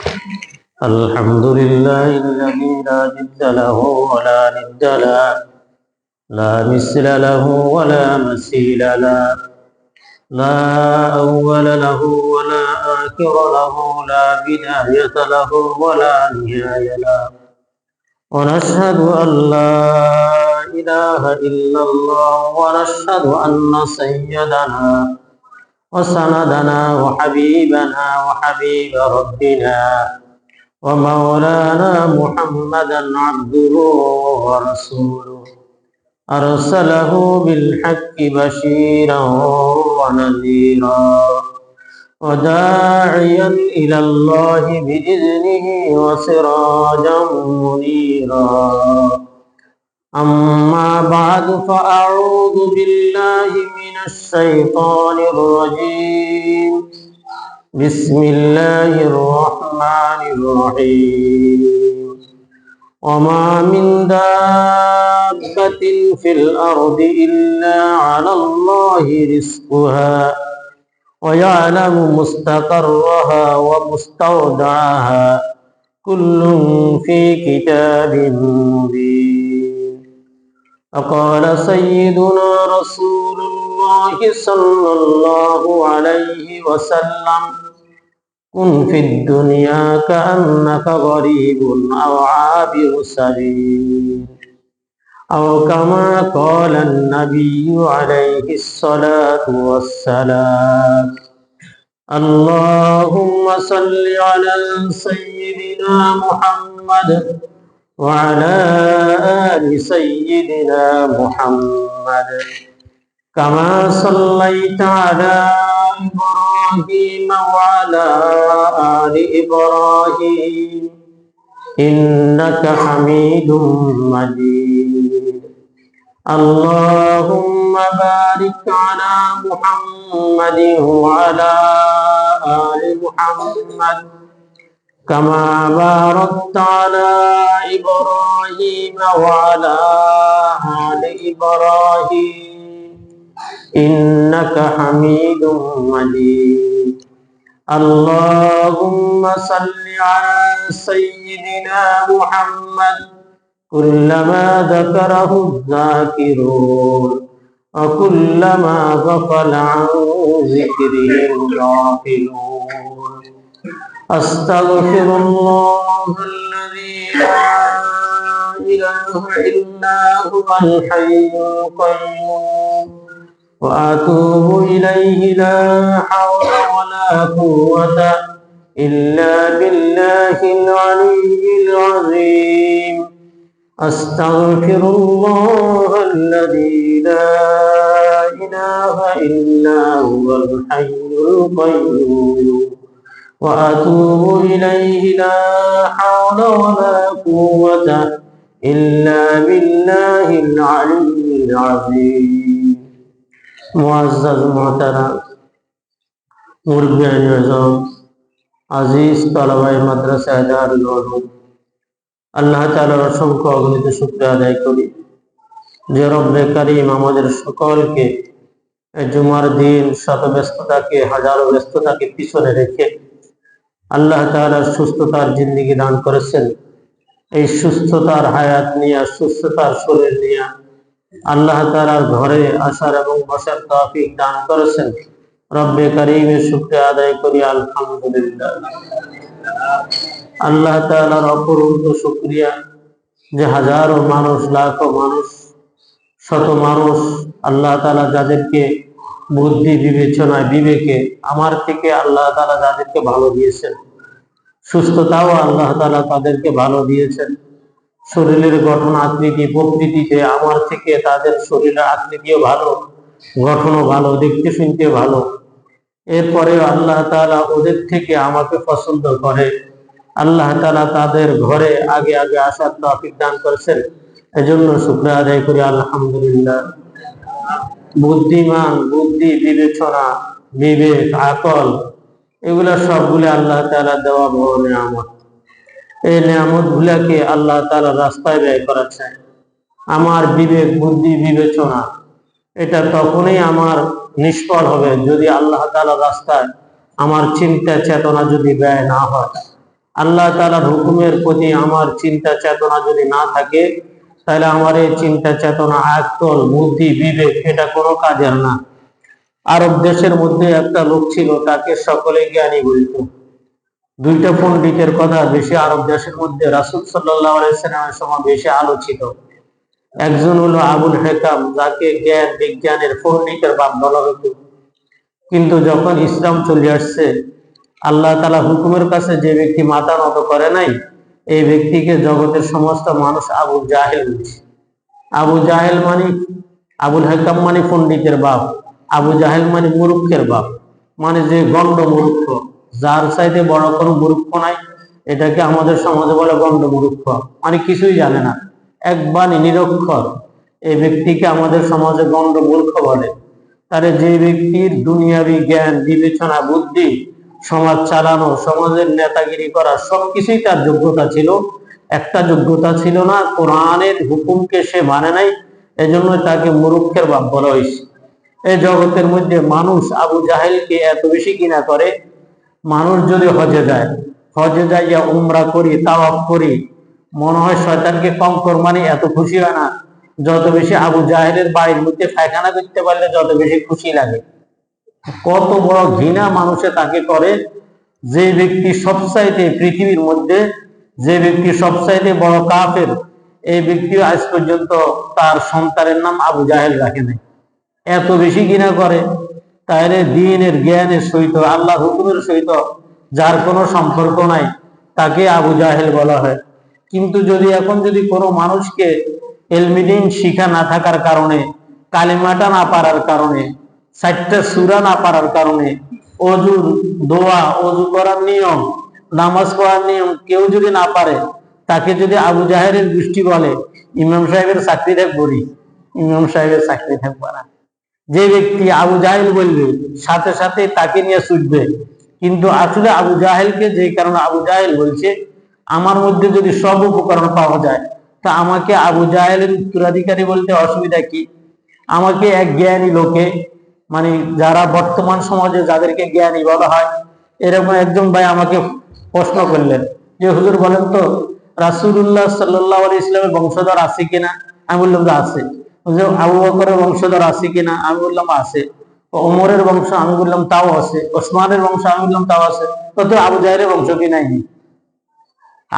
الحمد لله الذي لا جد له ولا ند له، لا مثل له ولا مثيل له، لا أول له ولا آخر له، لا بداية له ولا نهاية له. ونشهد أن لا إله إلا الله، ونشهد أن سيدنا وسندنا وحبيبنا وحبيب ربنا ومولانا محمدا عبده ورسوله، أرسله بالحق بشيرا ونذيرا وداعيا إلى الله بإذنه وسراجا منيرا. أما بعد، فأعوذ بالله من الشيطان الرجيم. بسم الله الرحمن الرحيم. وما من دابة في الأرض إلا على الله رزقها ويعلم مستقرها ومستودعها، كل في كتاب مبين. فقال سيدنا رسول الله صلى الله عليه وسلم: كن في الدنيا كأنك غريب أو عابر سبيل، أو كما قال النبي عليه الصلاة والسلام. اللهم صل على سيدنا محمد وعلى آل سيدنا محمد، كما صليت على إبراهيم وعلى آل إبراهيم إنك حميد مجيد. اللهم بارك على محمد وعلى آل محمد، كما باركت على إبراهيم وعلى آل إبراهيم إنك حميد مجيد. اللهم صل على سيدنا محمد كلما ذكره الذاكرون وكلما غفل عن ذكره الغافلون. أستغفر الله الذي لا إله إلا هو الحي القيوم، وأتوب إليه، لا حول ولا قوة إلا بالله العلي العظيم. أستغفر الله الذي لا إله إلا هو الحي القيوم، وأتوب إليه، لا حول ولا قوة إلا بالله العلي العظيم. মুআজ্জাজ মুহতারাম মুরব্বিয়ান আযম আজিজ তালাবায়ে মাদ্রাসা দারুল উলুম, আল্লাহ তাআলার অসংখ্য অগণিত শুকরিয়া আদায় করি যে রব্বে কারীম আমাদের সকলকে জুমার দিন শত ব্যস্ততাকে, হাজারো ব্যস্ততাকে পিছনে রেখে আল্লাহ তাআলার সুস্থতার জিন্দেগি দান করেছেন। এই সুস্থতার হায়াত নিয়ে, সুস্থতার শরীর নিয়ে আল্লাহ তাআলার ঘরে আসার এবং বসার তৌফিক দান করেছেন। রব্বে কারীমের শুকরিয়া আদায় করি, আলহামদুলিল্লাহ। আল্লাহ তাআলার অপরন্ত শুকরিয়া যে হাজারো মানুষ, লাখো মানুষ, শত মানুষ আল্লাহ তাআলা যাদেরকে বুদ্ধি, বিবেচনায়, বিবেকে আমার থেকে আল্লাহ তাআলা যাদেরকে ভালো দিয়েছেন, সুস্থতাও আল্লাহ তাআলা তাদেরকে ভালো দিয়েছেন। শরীরের গঠন আকৃতি প্রকৃতিতে আমার থেকে তাদের শরীরের আকৃতিও ভালো, গঠনও ভালো, দেখতে শুনতে ভালো। এরপরে আল্লাহ তাআলা ওদের থেকে আমাকে পছন্দ করে। আল্লাহ তাআলা তাদের ঘরে আগে আগে আসার তৌফিক দান করেছেন, এজন্য শুকরিয়া আদায় করি, আলহামদুলিল্লাহ। বুদ্ধিমান, বুদ্ধি, বিবেচনা, বিবেক, আকল, এগুলা সবগুলো আল্লাহ তাআলা দেওয়া বড় নিয়ামত। এই নিয়ামত গুলাকে আল্লাহ তাআলা রাস্তায় ব্যয় করা চায়। আমার বিবেক, বুদ্ধি, বিবেচনা এটা তখনই আমার নিষ্ফল হবে যদি আল্লাহ তাআলা রাস্তায় আমার চিন্তা চেতনা যদি ব্যয় না হয়। আল্লাহ তাআলার হুকুমের প্রতি আমার চিন্তা চেতনা যদি না থাকে, তাহলে আমার এই চিন্তা চেতনা, আকল, বুদ্ধি, বিবেক এটা কোনো কাজের না। আরব দেশের মধ্যে একটা লোক ছিল, তাকে সকলে জ্ঞানী বলত। দুইটা পণ্ডিতের কথা বেশি আরব দেশের মধ্যে রাসূল সাল্লাল্লাহু আলাইহি ওয়াসাল্লামের সময় বেশি আলোচিত। একজন হলো আবুল হেকাম, যাকে জ্ঞান বিজ্ঞানের পণ্ডিতের বাপ বলা হতো। কিন্তু যখন ইসলাম চলে আসছে, আল্লাহ তাআলা হুকুমের কাছে যে ব্যক্তি মাথা নত করে নাই, এই ব্যক্তিকে জগতের সমস্ত মানুষ আবু জাহেল বলছে। আবু জাহেল মানে, আবুল হেকাম মানে পণ্ডিতের বাপ, আবু জাহেল মানে মূর্খের বাপ, মানে যে গণ্ড মূর্খ, যার চাইতে বড় কোনো মূর্খ নাই। এটাকে আমাদের সমাজে বলে গণ্ড মূর্খ, মানে কিছুই জানে না, একবারে নিরক্ষর। এই ব্যক্তিকে আমাদের সমাজে গণ্ড মূর্খ বলে। তাহলে যে ব্যক্তির দুনিয়াবি জ্ঞান, বিবেচনা, বুদ্ধি, সমাজ চালানো, সমাজের নেতাগিরি করা সবকিছুই তার যোগ্যতা ছিল, একটা যোগ্যতা ছিল না, কোরআনের হুকুমকে সে মানে নাই, এজন্য তাকে মূর্খের বাপ বলা হয়েছে। এই জগতের মধ্যে মানুষ আবু জাহেলকে এত বেশি ঘৃণা করে। মানুষ যদি হজে যায়, হজে যাইয়া উমরা করি, তাওয়াফ করি, মনে হয় শয়তানকে কম কোরবানি, এত খুশি হয় না যত বেশি আবু জাহেলের বাড়ির মধ্যে পায়খানা করতে পারলে যত বেশি খুশি লাগে। কত বড় ঘৃণা মানুষে তাকে করে। যে ব্যক্তি সবচাইতে পৃথিবীর মধ্যে, যে ব্যক্তি সবচাইতে বড় কাফের, এই ব্যক্তি আজ পর্যন্ত তার সন্তানের নাম আবু জাহেল রাখে নাই, এত বেশি ঘৃণা করে। তাহলে দ্বীনের জ্ঞানের সহিত, আল্লাহ হুকুমের সহিত যার কোনো সম্পর্ক নাই, তাকে আবু জাহেল বলা হয়। কিন্তু যদি এখন যদি কোনো মানুষকে এলমিদিন শিখা না থাকার কারণে, কালিমাটা না পারার কারণে, 4টা সূরা না পারার কারণে, অজুর দোয়া, অজু করার নিয়ম, নামাজ পড়ার নিয়ম কেউ যদি না পারে, তাকে যদি আবু জাহেলের গোষ্ঠী বলে, ইমাম সাহেবের চাকরি থাকবো, ইমাম সাহেবের চাকরি থাকবো না। যে ব্যক্তি আবু জাহেল বলবে, সাথে সাথে তাকে নিয়ে ছুটবে। কিন্তু আসলে আবু জাহেলকে যে কারণে আবু জাহেল বলছে, আমার মধ্যে যদি সব উপকরণ পাওয়া যায়, তা আমাকে আবু জাহেলের উত্তরাধিকারী বলতে অসুবিধা কি? আমাকে এক জ্ঞানী লোকে, মানে যারা বর্তমান সমাজে যাদেরকে জ্ঞানী বলা হয়, এরকম একজন ভাই আমাকে প্রশ্ন করলেন যে, হুজুর বলেন তো, রাসূলুল্লাহ সাল্লাল্লাহু আলাইহি ওয়াসাল্লামের বংশধর আছে কিনা? আমি বললাম যে আছে। আবু বকরের বংশধর আছে কিনা? আমি বললাম আছে। ওমরের বংশ? আমি বললাম তাও আছে। ওসমানের বংশ? আমি বললাম তাও আছে। কত আবু জাহেলের বংশ কি নাই?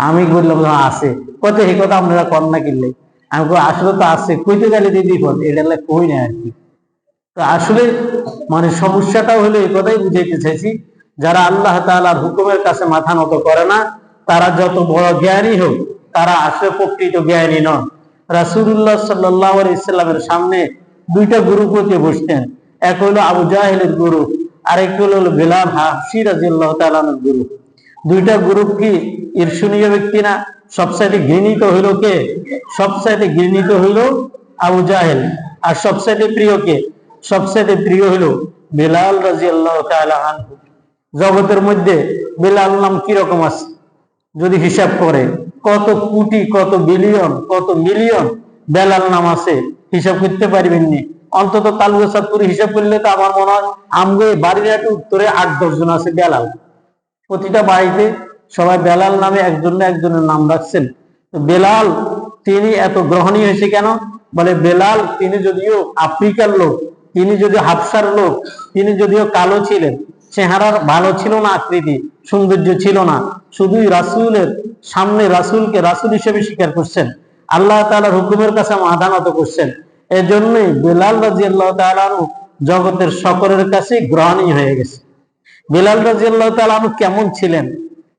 আমি বললাম আছে। কত এই কথা আপনারা কর না কিনলে? আমি আসলে তো আছে, কইতে গেলে দিদি পদ এটা কই না আর কি। তো আসলে মানে সমস্যাটা হলো এই কথাই বুঝাইতে চাইছি, যারা আল্লাহ তাআলার হুকুমের কাছে মাথা নত করে না, তারা যত বড় জ্ঞানী হোক, তারা আসলে প্রকৃত জ্ঞানী নন। রাসূলুল্লাহ সাল্লাল্লাহু আলাইহি ওয়াসাল্লামের সামনে দুইটা গ্রুপ হতে বসতেন, এক হলো আবু জাহেলের গ্রুপ, আরেকটা হলো বেলাল হাবশী রাদিয়াল্লাহু তাআলা আনহুর গ্রুপ। দুইটা গ্রুপ কি ঈর্ষণীয় ব্যক্তি না? সবচাইতে ঘৃণিত হইল কে? সবচাইতে ঘৃণিত হইল আবু জাহেল। আর সবচাইতে প্রিয় কে? সবচাইতে প্রিয় হইল বেলাল রাদিয়াল্লাহু তাআলা আনহু। জগতের মধ্যে বেলাল নাম কিরকম আছে যদি হিসাব করে, কত কোটি, কত বিলিয়ন, কত মিলিয়ন বেলাল নাম আছে, হিসাব করতে পারবেন নি। অন্তত তালুসাদপুরে হিসাব করলে তো আমার মনে হয় আমগো বাড়ির একটু উত্তরে 8-10 জন আছে বেলাল। প্রতিটা বাড়িতে সবাই বেলাল নামে একজন না একজনের নাম রাখছেন। বেলাল তিনি এত গ্রহণীয় হয়েছে কেন? বলে বেলাল তিনি যদিও আফ্রিকার লোক, তিনি যদিও হাবশার লোক, তিনি যদিও কালো ছিলেন, চেহারার ভালো ছিল না, আকৃতি সৌন্দর্য ছিল না, শুধুই রাসূলের সামনে রাসূলকে রাসূল হিসেবে স্বীকার করছেন, আল্লাহ তাআলার হুকুমের কাছে মাথা নত করছেন। এজন্যই বেলাল রাদিয়াল্লাহু তাআলা জগতের সকলের কাছে গ্রহণীয় হয়ে গেছে। বেলাল রাদিয়াল্লাহু তাআলা কেমন ছিলেন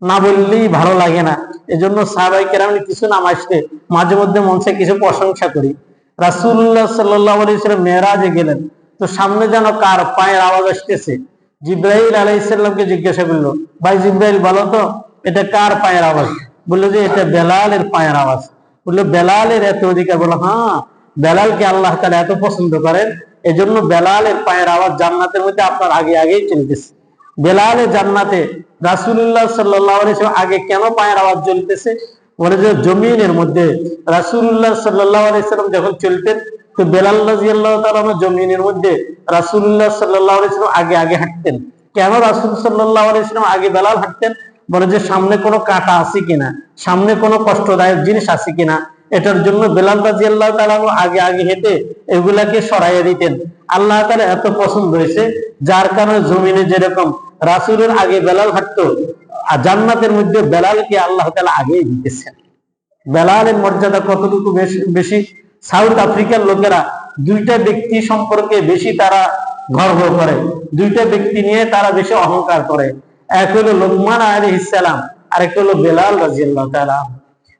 না বললেই ভালো লাগে না। এজন্য সাহাবায়ে কেরাম কিছু নাম আসলে মাঝে মধ্যে মনসে কিছু প্রশংসা করি। রাসূলুল্লাহ সাল্লাল্লাহু আলাইহি ওয়াসাল্লাম মেরাজে গেলেন, তো সামনে যেন কার পায়ের আওয়াজ আসতেছে। জিবরাইল আলাইহিস সালামকে জিজ্ঞাসা করলো, ভাই জিবরাইল বলো তো এটা কার পায়ের আওয়াজ? বললো যে এটা বেলালের পায়ের আওয়াজ। বললো বেলালের এত অধিকার? বললো হ্যাঁ, বেলালকে আল্লাহ তাআলা এত পছন্দ করেন, এজন্য বেলালের পায়ের আওয়াজ জান্নাতের মধ্যে আপনার আগে আগেই চলতেছে। বেলালে জান্নাতে রাসূলুল্লাহ সাল্লাল্লাহু আলাইহি ওয়াসাল্লাম আগে কেন পায়ের আওয়াজ চলতেছে? বলে যে জমিনের মধ্যে রাসূলুল্লাহ সাল্লাল্লাহু আলাইহি ওয়াসাল্লাম যখন চলতেন, তো বেলাল রাদিয়াল্লাহু তাআলা জমিনের মধ্যে রাসূলুল্লাহ সাল্লাল্লাহু আলাইহি ওয়াসাল্লাম আগে আগে হাঁটতেন। কেন রাসূল সাল্লাল্লাহু আলাইহি ওয়াসাল্লাম আগে বেলাল হাঁটতেন বলে যে সামনে কোনো কাঁটা আছে কিনা, সামনে কোনো কষ্টদায়ক জিনিস আছে কিনা। এটার জন্য বেলাল রাদিয়াল্লাহু তাআলা আগে আগে হেঁটে এগুলাকে সরাইয়া দিতেন। আল্লাহ তাআলা এত পছন্দ হয়েছে, যার কারণে জমিনে যেরকম রাসূলের আগে বেলাল হাঁটতো, আর জান্নাতের মধ্যে বেলালকে আল্লাহ তাআলা আগেই দিতেছেন। বেলালের মর্যাদা কতটুকু বেশি। সাউথ আফ্রিকার লোকেরা দুইটা ব্যক্তি সম্পর্কে বেশি তারা গর্ব করে, দুইটা ব্যক্তি নিয়ে তারা বেশি অহংকার করে। এক হলো লোকমান আলাইহিস সালাম, আরেকটা হলো বেলাল রাদিয়াল্লাহু তাআলা।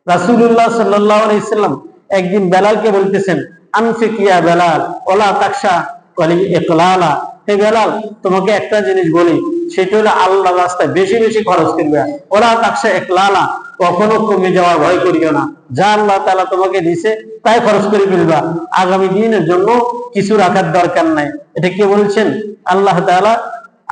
রাসূলুল্লাহ সাল্লাল্লাহু আলাইহি সাল্লাম একদিন বেলালকে বলতেছেন, আনফিক ইয়া বেলাল ওয়ালা তাকশা ওয়ালি ইকলালা। হে বেলাল, তোমাকে একটা জিনিস বলি, সেটা হলো আল্লাহর রাস্তায় বেশি বেশি খরচ করবে। ওয়ালা তাকশা ইকলালা, কখনো কমে যাওয়ার ভয় করিও না। যা আল্লাহ তাআলা তোমাকে দিয়েছে তাই খরচ করে ফেলবা, আগামী দিনের জন্য কিছু রাখার দরকার নাই। এটা কে বলছেন? আল্লাহ তাআলা।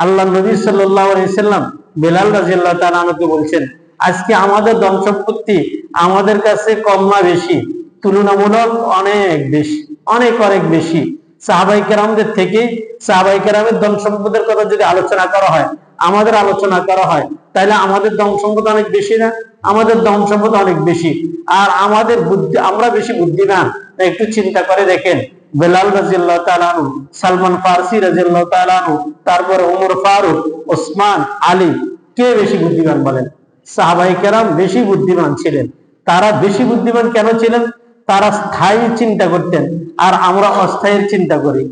আল্লাহ নবী সাল্লাল্লাহু আলাইহি সাল্লাম বেলাল রাদিয়াল্লাহু তাআলা আনহুকে বলছেন, আজকে আমাদের ধন সম্পত্তি আমাদের কাছে কম না বেশি? তুলনামূলক অনেক বেশি, অনেক অনেক বেশি। সাহাবায়ে কেরামদের থেকে সাহাবায়ে কেরামের ধন সম্পদের কথা যদি আলোচনা করা হয়, আমাদের আলোচনা করা হয়, তাহলে আমাদের ধন সম্পদ অনেক বেশি না? আমাদের ধন সম্পদ অনেক বেশি। আর আমাদের বুদ্ধি, আমরা বেশি বুদ্ধিমান। একটু চিন্তা করে দেখেন, বেলাল রাদিয়াল্লাহু তাআলা আনহু, সালমান ফারসি রাদিয়াল্লাহু তাআলা আনহু, তারপরে ওমর ফারুক, ওসমান, আলী, কে বেশি বুদ্ধিমান বলেন? সাহাবায়ে কেরাম বেশি বুদ্ধিমান ছিলেন। তারা বেশি বুদ্ধিমান কেন ছিলেন? তারা স্থায়ী চিন্তা করতেন, আর আমরা অস্থায়ী চিন্তা করি।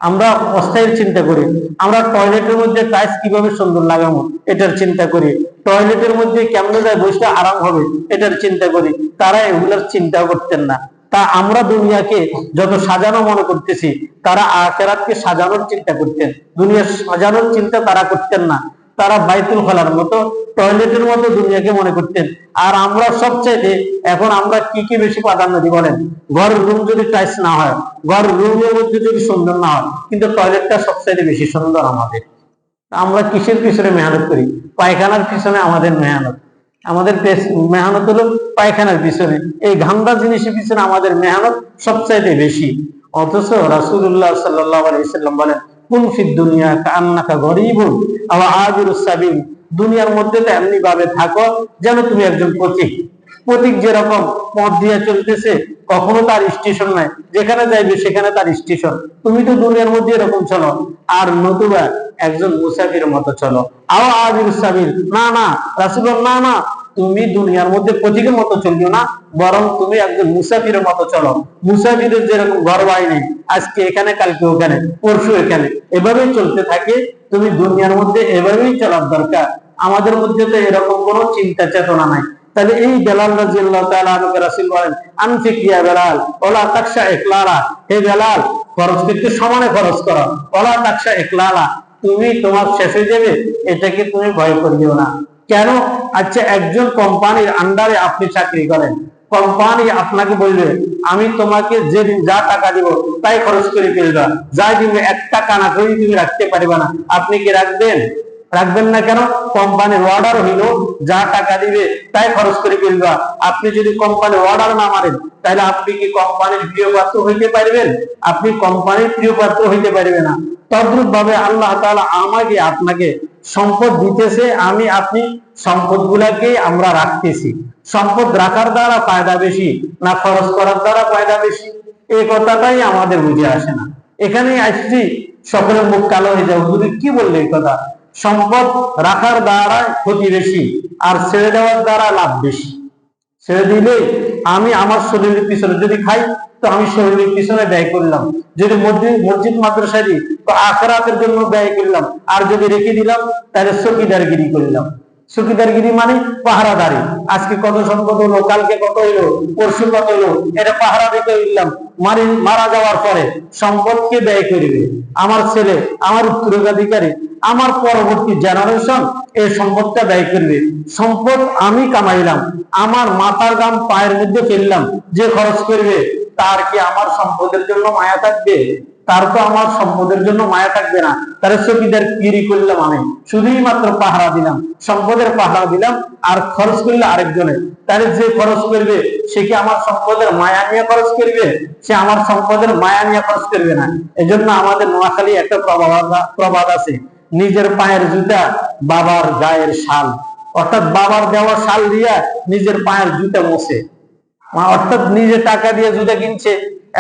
আমরা অস্থায়ী চিন্তা করি। আমরা টয়লেটের মধ্যে টাইলস কিভাবে সুন্দর লাগাবো এটার চিন্তা করি, টয়লেটের মধ্যে কেমনে যায় বসলে আরাম হবে এটার চিন্তা করি। তারা এগুলোর চিন্তা করতেন না। তা আমরা দুনিয়াকে যত সাজানো মনে করতেছি, তারা আখিরাতকে সাজানোর চিন্তা করতেন। দুনিয়া সাজানোর চিন্তা তারা করতেন না। তারা বাইতুল খালার মতো, টয়লেটের মতো দুনিয়াকে মনে করতেন। আর আমরা সবচেয়ে এখন আমরা কি কি বেশি প্রাধান্য দিই বলেন? ঘরের রুম যদি টাইলস না হয়, ঘরের রুমের মধ্যে যদি সুন্দর না হয়, কিন্তু টয়লেটটা সবচেয়ে বেশি সুন্দর আমাদের। আমরা কিসের পিছনে মেহনত করি? পায়খানার পিছনে আমাদের মেহনত। আমাদের মেহনত হলো পায়খানার পিছনে, এই ঘামটা জিনিসের পিছনে আমাদের মেহনত সবচাইতে বেশি। অথচ রাসূলুল্লাহ সাল্লাল্লাহু আলাইহি সাল্লাম বলেন, কুন ফিদ দুনিয়া কান্নাকা গরীবুন আও আবিরুস সাবিল। দুনিয়ার মধ্যে তো এমনি ভাবে থাকো যেন তুমি একজন পথিক। পথিক যেরকম পথ দিয়ে চলতেছে, কখনো তার স্টেশন নাই, যেখানে যাইবে সেখানে তার স্টেশন। তুমি তো দুনিয়ার মধ্যে এরকম চলো, আর নতুবা একজন মুসাফিরের মতো চলো। আও আবিরুস সাবিল, না না রাসূলুল্লাহ, না না, তুমি দুনিয়ার মধ্যে পথিকের মতো চলিও না, বরং তুমি একজন মুসাফিরের মতো চলো। মুসাফিরের যেরকম ঘর বাড়ি নেই, আজকে এখানে কালকে ওখানে, পরশু এখানে, এভাবেই চলতে থাকে। তুমি দুনিয়ার মধ্যে এভাবেই চলার দরকার। আমাদের মধ্যে তো এরকম কোনো চিন্তা চেতনা নাই। তাহলে এই বেলাল রাদিয়াল্লাহু তাআলা আনহু রাসূল বলেন, আনফিক ইয়া বেলাল ওয়ালা তাকশা ইকলালা। হে বেলাল, খরচ করতে সমানে খরচ করো। ওয়ালা তাকশা ইকলালা, তুমি তোমার শেষ হয়ে যাবে এটাকে তুমি ভয় করিও না। কেন? আচ্ছা, একজন কোম্পানির আন্ডারে আপনি চাকরি করেন, কোম্পানি আপনাকে বলবে, আমি তোমাকে যেদিন যা টাকা দিব তাই খরচ করে ফেলবা, যা দিবে 1 টাকা না করে তুমি রাখতে পারবে না। আপনি কি রাখবেন? রাখবেন না। কেন? কোম্পানির অর্ডার হইল যা টাকা দিবে তাই খরচ করে ফেলবা। আপনি যদি কোম্পানির অর্ডার না মানেন, তাহলে আপনি কি কোম্পানির প্রিয় পাত্র হইতে পারবেন? আপনি কোম্পানির প্রিয় পাত্র হইতে পারবে না। তদ্রূপ ভাবে আল্লাহ তাআলা আমাকে আপনাকে সম্পদ দিতেছে, আমি আপনি সম্পদ গুলাকে আমরা রাখতেছি। সম্পদ রাখার দ্বারা ফায়দা বেশি না খরচ করার দ্বারা ফায়দা বেশি? এই কথাটাই আমাদের বুঝে আসে না। এখানেই আসছি, সকলের মুখ কালো হয়ে যায়, হুজুর কি বললে এই কথা? সম্পদ রাখার দ্বারা ক্ষতি বেশি, আর ছেড়ে দেওয়ার দ্বারা লাভ বেশি। ছেড়ে দিলে আমি আমার শরীরের পিছনে যদি খাই, তো আমি শরীরের পিছনে ব্যয় করলাম। যদি মসজিদ মাদ্রাসা দিই, তো আখিরাতের জন্য ব্যয় করলাম। আর যদি রেখে দিলাম, তাহলে চকিদারগিরি করলাম। চকিদারগিরি মানে পাহারাদারি। আজকে কত সম্পদ হলো, কালকে কত হইলো, পরশু কত হইলো, এটা পাহারা দিতে দিলাম। মারা যাওয়ার পরে সম্পদকে ব্যয় করবে আমার ছেলে, আমার উত্তরাধিকারী, আমার পরবর্তী জেনারেশন এই সম্পদটা ব্যয় করবে। সম্পদ আমি কামাইলাম, আমার মাথার গাম পায়ের মধ্যে ফেললাম, যে খরচ করবে তার কি আমার সম্পদের জন্য মায়া থাকবে? তার তো আমার সম্পদের জন্য মায়া থাকবে না। তাহলে চকিদারগিরি করলাম, আমি শুধুই মাত্র পাহারা দিলাম, সম্পদের পাহারা দিলাম, আর খরচ করলে আরেকজনের। তাহলে যে খরচ করবে সে কি আমার সম্পদের মায়া নিয়ে খরচ করবে? সে আমার সম্পদের মায়া নিয়ে খরচ করবে না। এজন্য আমাদের নোয়াখালী একটা প্রবাদ আছে, নিজের পায়ের জুতা বাবার গায়ের শাল। অর্থাৎ বাবার দেওয়া শাল দিয়া নিজের পায়ের জুতা মোছে, অর্থাৎ নিজে টাকা দিয়ে জুতা কিনছে,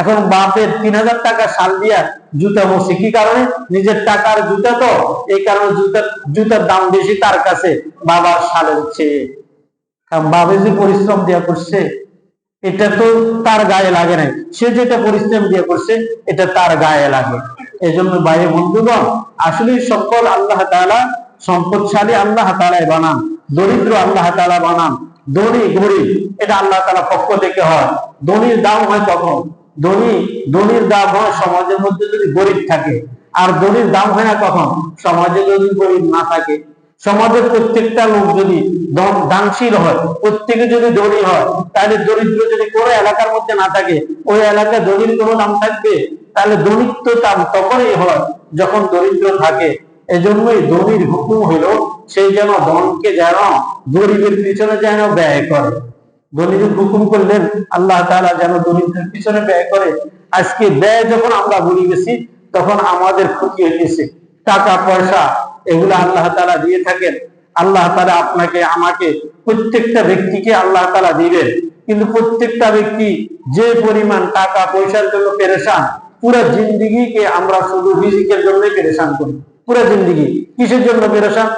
এখন বাপের 3000 টাকা শাল দিয়া জুতা মোছে। কি কারণে? নিজের টাকার জুতা তো, এই কারণে জুতার দাম বেশি তার কাছে বাবার শালের চেয়ে। কারণ বাবা যে পরিশ্রম দিয়া করছে এটা তো তার গায়ে লাগে নাই, সে যেটা পরিশ্রম দিয়ে করছে এটা তার গায়ে লাগে। এই জন্য ভাই বন্ধুগণ, আসলে সকল আল্লাহ তাআলা সম্পদশালী আল্লাহ তাআলাই বানান, দরিদ্র আল্লাহ তাআলা বানান, ধনী গরিব এটা আল্লাহ তাআলা পক্ষ থেকে হয়। ধনীর দাম হয় কখন? ধনীর দাম হয় সমাজের মধ্যে যদি গরিব থাকে, আর ধনীর দাম হয় না কখন? সমাজে যদি গরিব না থাকে। সমাজের প্রত্যেকটা লোক যদি দানশীল হয়, প্রত্যেকে যদি ধনী হয়, তাহলে দরিদ্র যদি কোনো এলাকার মধ্যে না থাকে, ওই এলাকায় ধনীর কোনো দাম থাকবে? তাহলে দরিদ্র দাম তখনই হয় যখন দরিদ্র থাকে। এজন্যই ধনীর হুকুম হলো সেই যেন ধনকে যেন গরিবের পিছনে যেন ব্যয় করে। ধনীর হুকুম করলেন আল্লাহ তাআলা যেন দরিদ্রের পিছনে ব্যয় করে। আজকে ব্যয় যখন আমরা ভুলে গেছি তখন আমাদের ক্ষতি হয়েছে। টাকা পয়সা এগুলো আল্লাহ তাআলা দিয়ে থাকেন। আল্লাহ তাআলা আপনাকে আমাকে প্রত্যেকটা ব্যক্তিকে আল্লাহ তাআলা দিবেন, কিন্তু প্রত্যেকটা ব্যক্তি যে পরিমাণ টাকা পয়সার জন্য পেরেশান, পুরো জিন্দেগিকে আমরা শুধু রিজিকের জন্যই পেরেশান করি। পুরো জিন্দেগি কিসের জন্য পেরেশান?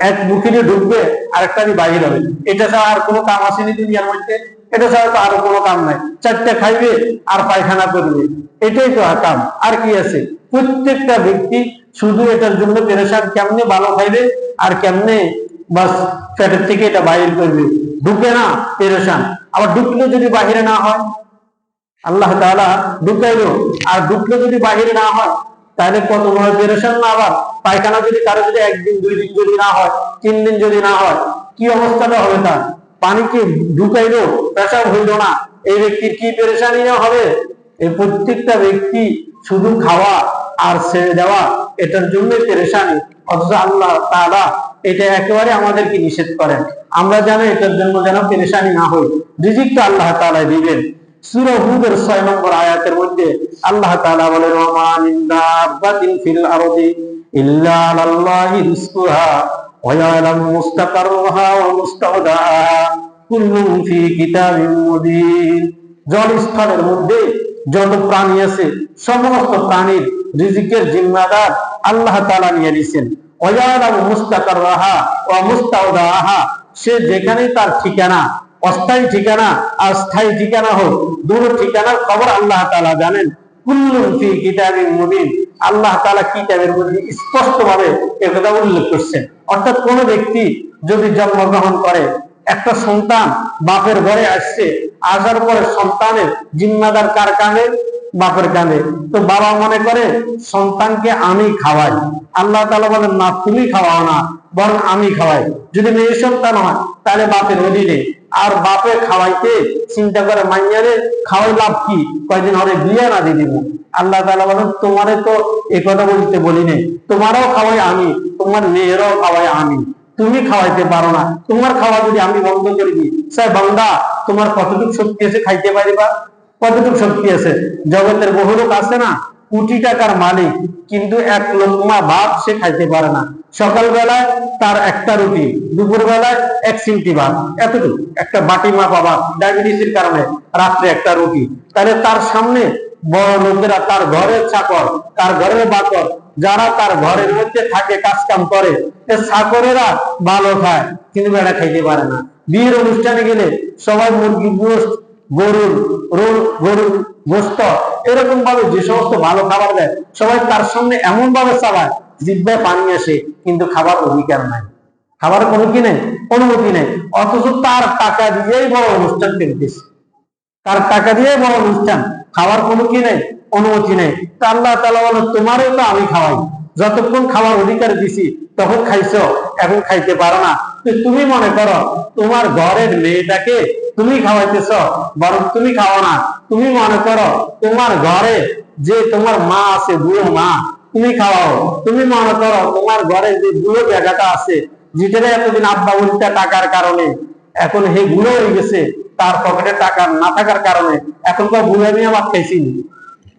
এক মুখিনে ঢুকবে আরেকটা বাহির হবে, এটা ছাড়া আর কোনো কাম আসেনি দুনিয়ার মধ্যে? এটা ছাড়া তো আরো কোনো কাম নাই। চারটা খাইবে আর পায়খানা করবে, এটাই তো কাম, আর কি আছে? প্রত্যেকটা ব্যক্তি শুধু এটার জন্য পেরেশান, কেমনে ভালো খাইবে আর কেমনে বাস পেটের থেকে এটা বাহির করবে। ঢুকে না, পেরেশান। আবার ঢুকলে যদি বাহিরে না হয়, আল্লাহ তাআলা ঢুকাইলো আর ঢুকলে যদি বাহিরে না হয়, তাহলে কত বড় পেরেশান না? আবার পায়খানা যদি কারো যদি 1 দিন 2 দিন যদি না হয়, 3 দিন যদি না হয়, কি অবস্থাটা হবে তার? পানিকে ঢুকাইলো, পেশাব হইল না, এই ব্যক্তির কি পেরেশানি হবে? এই প্রত্যেকটা ব্যক্তি শুধু খাওয়া আর ছেড়ে দেওয়া এটার জন্য পেরেশানি, অথচ আল্লাহ তাআলা এটা একেবারে আমাদেরকে নিষেধ করেন। আমরা যেন এটার জন্য যেন পেরেশানি না হই। রিজিকটা আল্লাহ তাআলা দিবেন। সূরা হুদের 6 নম্বর আয়াতের মধ্যে আল্লাহ তাআলা বলেন, ওয়া মা মিন দাব্বাতিন ফিল আরদি ইল্লা আলাল্লাহি রিজকুহা ওয়া ইয়ালামু মুস্তাকাররাহা ওয়া মুস্তাওদাহা কুল্লুন ফি কিতাবিম মুবিন। জলস্থলের মধ্যে যত প্রাণী আছে সমস্ত প্রাণীর রিজিকের জিম্মাদার আল্লাহ তাআলা নিয়ে নিছেন। ওয়া ইয়ালামু মুস্তাকাররাহা ওয়া মুস্তাওদাহা, সে যেখানে তার ঠিকানা, অস্থায়ী ঠিকানা আর স্থায়ী ঠিকানা হোক, দুটো ঠিকানার খবর আল্লাহ তাআলা জানেন। কুল্লুন ফি কিতাবিন মুবিন, আল্লাহ তাআলা কিতাবের মধ্যে স্পষ্ট ভাবে এ কথা উল্লেখ করছেন। অর্থাৎ কোন ব্যক্তি যদি জন্মগ্রহণ করে, একটা সন্তান বাপের ঘরে আসছে, আসার পরে সন্তানের জিম্মাদার কার কাঁধে? বাপের কাঁধে। তো বাবা মনে করে সন্তানকে আমি খাওয়াই, আল্লাহ তাআলা বলেন না, তুমি খাওয়াও না, বরং আমি খাওয়াই। যদি মেয়ে সন্তান হয় তাহলে বাপের অধীনে, আর বাপে খাওয়াইতে চিন্তা করে মাইয়ারে খাওয়াই লাভ কি, কয়দিন হলে বিয়ে না দিয়ে দিব। আল্লাহ তাআলা বলেন তোমারে তো এ কথা বলতে বলি নাই, তোমারও খাওয়াই আমি, তোমার মেয়েরও খাওয়াই আমি, তুমি খাওয়াইতে পারো না, তোমার খাওয়া যদি আমি বন্ধ করে দিই, স্যার বান্দা তোমার কতটুকু শক্তি আছে খাইতে পারিবা? কতটুকু শক্তি আছে? জগতের বহু লোক আছে না, কোটি টাকার মালিক, কিন্তু এক লোকমা ভাত সে খাইতে পারে না। সকাল বেলায় তার একটা রুটি, দুপুর বেলায় 1 চিমটি ভাত, এতটুকু একটা বাটি মাপা ভাত, ডায়াবেটিসের কারণে রাত্রে একটা রুটি। তাহলে তার সামনে বড় লোকেরা, তার ঘরের চাকর, তার ঘরের বাকর, যারা তার ঘরের মধ্যে থাকে কাজ কাম করে, চাকরেরা ভালো খায় কিন্তু বেড়া খাইতে পারে না। বিয়ের অনুষ্ঠানে গেলে সবাই মুরগি গোশত, গরুর গোশত, এরকম ভাবে যে সমস্ত ভালো খাবার দেয় সবাই তার সামনে এমন ভাবে চালায় জিহ্বায় পানি আসে, কিন্তু খাবার অধিকার নাই, খাবার কোনো কি নেই, অনুমতি নেই। অথচ তার টাকা দিয়েই বড় অনুষ্ঠান পেতেছে, তার টাকা দিয়ে বড় অনুষ্ঠান, খাওয়ার কোনো কি নেই, অনুমতি নেই। তা আল্লাহ তাআলা বলেন তোমারও তো আমি খাওয়াই, যতক্ষণ খাওয়ার অধিকার দিছি তখন খাইছো, এখন খাইতে পারো না। তুমি মনে করো তোমার ঘরের মেয়েটাকে তুমি খাওয়াইতেছ, বরং তুমি খাও না। তুমি মনে করো তোমার ঘরে যে তোমার মা আছে, বুড়ো মা, তুমি খাওয়াও। তুমি মনে করো তোমার ঘরে যে বুড়ো জায়গাটা আছে, যেটা এতদিন আব্বা বলতে টাকার কারণে এখন হে বুড়ো হয়ে গেছে, তার পকেটে টাকা না থাকার কারণে এখন তো বুড়ো নিয়ে ভাত খাইছিনি,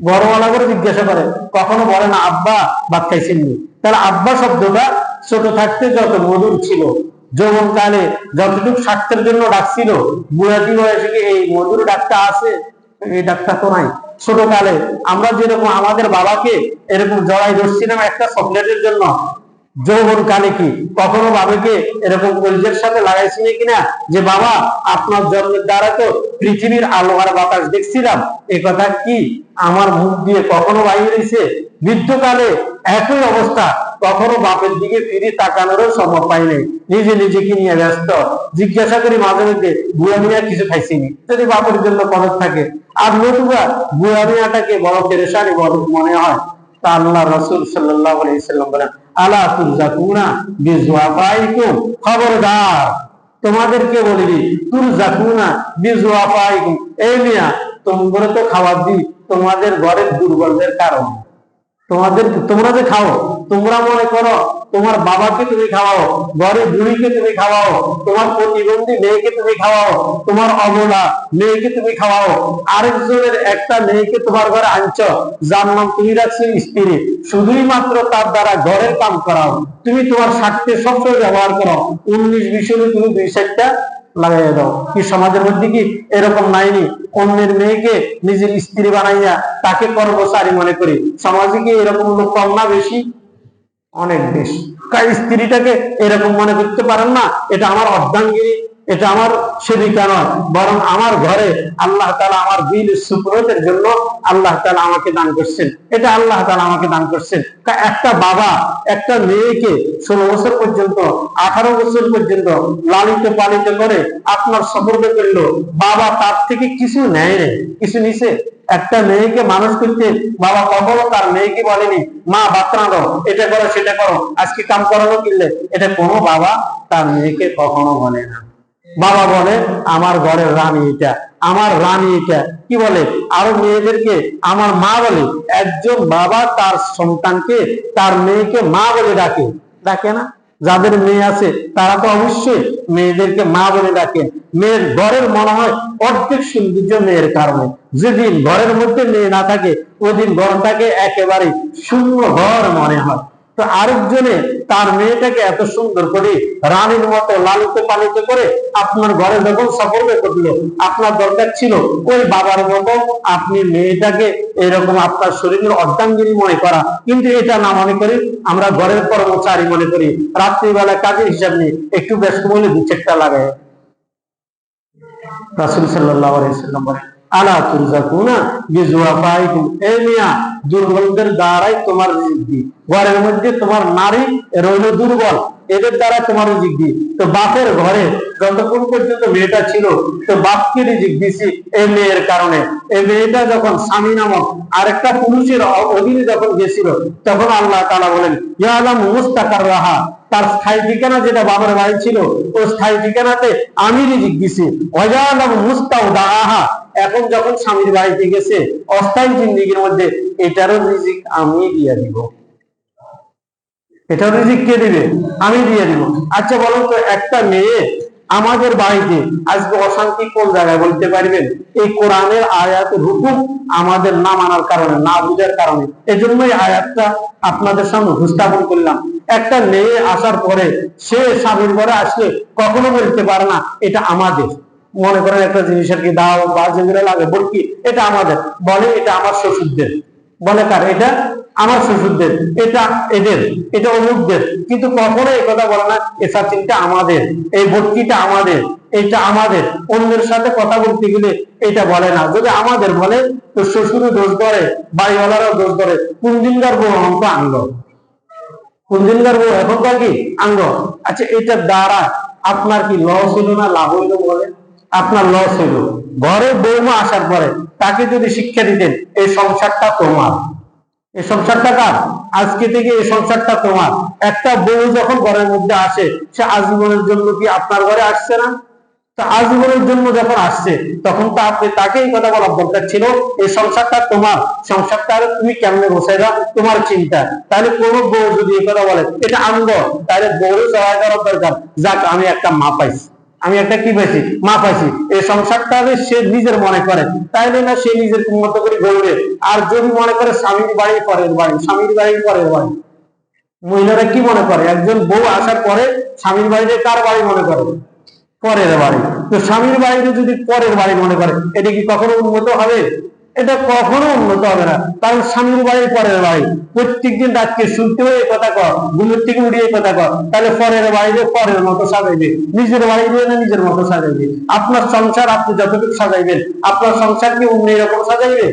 বড়ওয়ালা করে জিজ্ঞাসা করে, কখনো বলে না আব্বা ভাত খাইছেননি। তাহলে আব্বা শব্দটা ছোট থাকতে যত মধুর ছিল, যৌবন কালে যতটুকু স্বার্থের জন্য ডাকছিল, বুড়াটি বয়সে কি এই মধুর ডাকটা আছে? এই ডাকটা তো নাই। ছোট কালে আমরা যেরকম আমাদের বাবাকে এরকম জড়াই ধরছিলাম একটা চকলেটের জন্য, যৌবন কালে কি কখনো বাবাকে এরকম কলজের সাথে লাগাইছিনি কিনা যে বাবা আপনার জন্মের দ্বারা তো পৃথিবীর আলো আর বাতাস দেখছিলাম, এ কথা কি আমার মুখ দিয়ে কখনো বাইরে হয়েছে? বৃদ্ধকালে একই অবস্থা, কখনো বাপের দিকে ফিরে তাকানোরও সময় পাই নাই, নিজে নিজেকে নিয়ে ব্যস্ত। জিজ্ঞাসা করি মাঝে মধ্যে, বুড়া মিয়া কিছু খাইছিনি? যদি বাপের জন্য কদর থাকে। আর নতুবা বুড়া মিয়াটাকে বড় পেরেশানি বড় মনে হয়। তা আল্লাহ রাসূল সাল্লাল্লাহু আলাইহি সাল্লাম বলেন, আলা তুরজাকুনা বিজওয়াফাইকুম, খবরদার তোমাদেরকে বলিনি, তুরজাকুনা বিজওয়াফাইকুম, এই মিয়া তোমরা তো খাবার দি তোমাদের ঘরের দুর্বলদের কারণে। তোমরা যে খাও, তোমরা মনে করো তোমার বাবাকে তুমি খাওয়াও, ঘরের বুড়িকে তুমি খাওয়াও, তোমার প্রতিবন্ধী মেয়েকে তুমি খাওয়াও, তোমার অবলা মেয়েকে তুমি খাওয়াও, আরেকজনের একটা মেয়েকে তোমার ঘরে আনছো, যার নাম তুমি রাখছো স্ত্রী, শুধুই মাত্র তার দ্বারা ঘরের কাম করাও। তুমি তোমার স্বার্থে সবসময় ব্যবহার করো, 19-20 তুমি 2-4টা লাগাই দাও। কি সমাজের মধ্যে কি এরকম নাইনি? অন্যের মেয়েকে নিজের স্ত্রী বানাইয়া তাকে কর্মচারী মনে করি। সমাজে কি এরকম লোক কম না বেশি? অনেক বেশি। স্ত্রীটাকে এরকম মনে করতে পারেন না এটা আমার অর্ধাঙ্গিনী, এটা আমার সেবিকা নয়, বরং আমার ঘরে আল্লাহ তাআলা আমার দিল সুপুরতের জন্য আল্লাহ তাআলা আমাকে দান করছেন, এটা আল্লাহ তাআলা আমাকে দান করছেন। একটা বাবা একটা মেয়েকে 16 বছর পর্যন্ত 18 বছর পর্যন্ত লালিত পালিত করে আপনার সফর করলো, বাবা তার থেকে কিছু নেয় নাই, কিছু নিছে? একটা মেয়েকে মানুষ করতে বাবা কখনো তার মেয়েকে বলেনি মা বাতরা দাও, এটা করো সেটা করো, আজকে কাম করানো কিনলে, এটা কোনো বাবা তার মেয়েকে কখনো বলে না। বাবা বলে আমার ঘরের রানী এটা, আমার রানী এটা। কি বলে আরো মেয়েদেরকে আমার মা বলে। একজন বাবা তার সন্তানকে তার মেয়েকে মা বলে ডাকে, ডাকে না? যাদের মেয়ে আছে তারা তো অবশ্যই মেয়েদেরকে মা বলে ডাকেন। মেয়ের ঘরের মনে হয় অর্ধেক সৌন্দর্য মেয়ের কারণে। যেদিন ঘরের মধ্যে মেয়ে না থাকে ওদিন ঘরটাকে একেবারে শূন্য ঘর মনে হয়। তো আরেকজনে তার মেয়েটাকে এত সুন্দর করে রানীর মতো লালিত পালিত করে আপনার ঘরে যখন সফর করলো, আপনার দরকার ছিল ওই বাবার মতো আপনি মেয়েটাকে এরকম আপনার শরীরের অর্ধাঙ্গিনী মনে করা, কিন্তু এটা না মনে করি, আমরা ঘরের কর্মচারী মনে করি। রাত্রিবেলা কাজের হিসাব নিয়ে একটু ব্যস্ত বলে 2-4টা লাগায়। রাসূল সাল্লাল্লাহু আলাইহি সাল্লাম বলেন, আলা তুরজাকুনা বিজওয়াফাইকুম, এই মিয়া দুর্বলদের দ্বারাই তোমার রিজিক দি। ঘরের মধ্যে তোমার নারী রইল দুর্বল, এদের দ্বারা তোমার রিজিক দি। তো বাপের ঘরে যতক্ষণ পর্যন্ত মেয়েটা ছিল তো বাপকে রিজিক দিছি এই মেয়ের কারণে। এই মেয়েটা যখন স্বামী নামক আরেকটা পুরুষের অধীনে যখন গেছিল তখন আল্লাহ তাআলা বলেন, ইয়ালাম মুস্তাকার রাহা, তার স্থায়ী ঠিকানা যেটা বাবার বাড়ি ছিল ওই স্থায়ী ঠিকানাতে আমি রিজিক দিছি। ওয়াজালাম মুস্তাউদাহা, এখন যখন স্বামীর বাড়িতে গেছে অস্থায়ী জিন্দেগির মধ্যে এটারও রিজিক আমি দিয়ে দিব। এটার রিজিক কে দিবে? আমি দিয়ে দিব। আচ্ছা বলুন তো, একটা মেয়ে আমাদের বাড়িতে আজকে অশান্তি কোন জায়গায় বলতে পারবেন? এই কোরআনের আয়াতের হুকুম আমাদের না মানার কারণে, না বুঝার কারণে। এজন্যই আয়াতটা আপনাদের সামনে উপস্থাপন করলাম। একটা মেয়ে আসার পরে সে স্বামীর ঘরে আসলে কখনো বলতে পারে না এটা আমাদের। মনে করেন একটা জিনিসের কি দাও বা যেগুলো লাগে বলকি এটা আমাদের, বলে এটা আমার শ্বশুরদের। বলে কার? এটা আমার শ্বশুরদের, এটা এদের, এটা অমুকদের। কিন্তু কখনো এই কথা বলে না এটা চিন্তা আমাদের, এই বটকিটা আমাদের, এটা আমাদের। অন্যের সাথে কথা বলতে গেলে এটা বলে না। যদি আমাদের বলে তো শ্বশুরও দোষ ধরে, বাড়িওয়ালারাও দোষ ধরে, কোন দিনকার বউ অঙ্ক আনলো, কোন দিনকার বউ এখনকার কি আঙ্গ। আচ্ছা এটার দ্বারা আপনার কি লস হইল না লাভ হইল? বলে আপনার লস হইল। ঘরে বৌমা আসার পরে তাকে যদি শিক্ষা দিতেন এই সংসারটা তোমার, এই সংসারটা কার? আজকে থেকে এই সংসারটা তোমার। একটা বউ যখন ঘরের মধ্যে আসে সে আজীবনের জন্য কি আপনার ঘরে আসছে না? তো আজীবনের জন্য যখন আসছে তখন তো আপনি তাকে এই কথা বলার দরকার ছিল এই সংসারটা তোমার, সংসারটা তুমি কেমনে বসাইবা তোমার চিন্তা। তাহলে কোনো বউ যদি এই কথা বলে এটা আনন্দ, তাহলে বউরও সহায় করার দরকার, যাক আমি একটা মা পাইছি, আমি একটা কি পাইছি? মা পাইছি। এই সংসারটা সে নিজের মনে করে, তাইলে না সে নিজের মতো করে গড়বে। আর যদি মনে করে স্বামীর বাড়ি পরের বাড়ি, স্বামীর বাড়ি পরের বাড়ি, মহিলারা কি মনে করে, একজন বউ আসার পরে স্বামীর বাড়িতে কার বাড়ি মনে করে? পরের বাড়ি। তো স্বামীর বাড়িতে যদি পরের বাড়ি মনে করে, এটা কি কখনো উন্নত হবে? এটা কখনো উন্নত হবে না। কারণ স্বামীর বাড়ি পরের বাড়ি, প্রত্যেকদিন রাতকে শুনতে হয়ে এই কথা কর, ঘুমের থেকে উঠিয়ে কথা কর, তাহলে পরের বাড়িতে পরের মতো সাজাইবে, নিজের বাড়ি দিয়ে না নিজের মতো সাজাইবে। আপনার সংসার আপনি যতটুকু সাজাইবেন, আপনার সংসারকে অন্য এরকম সাজাইবে?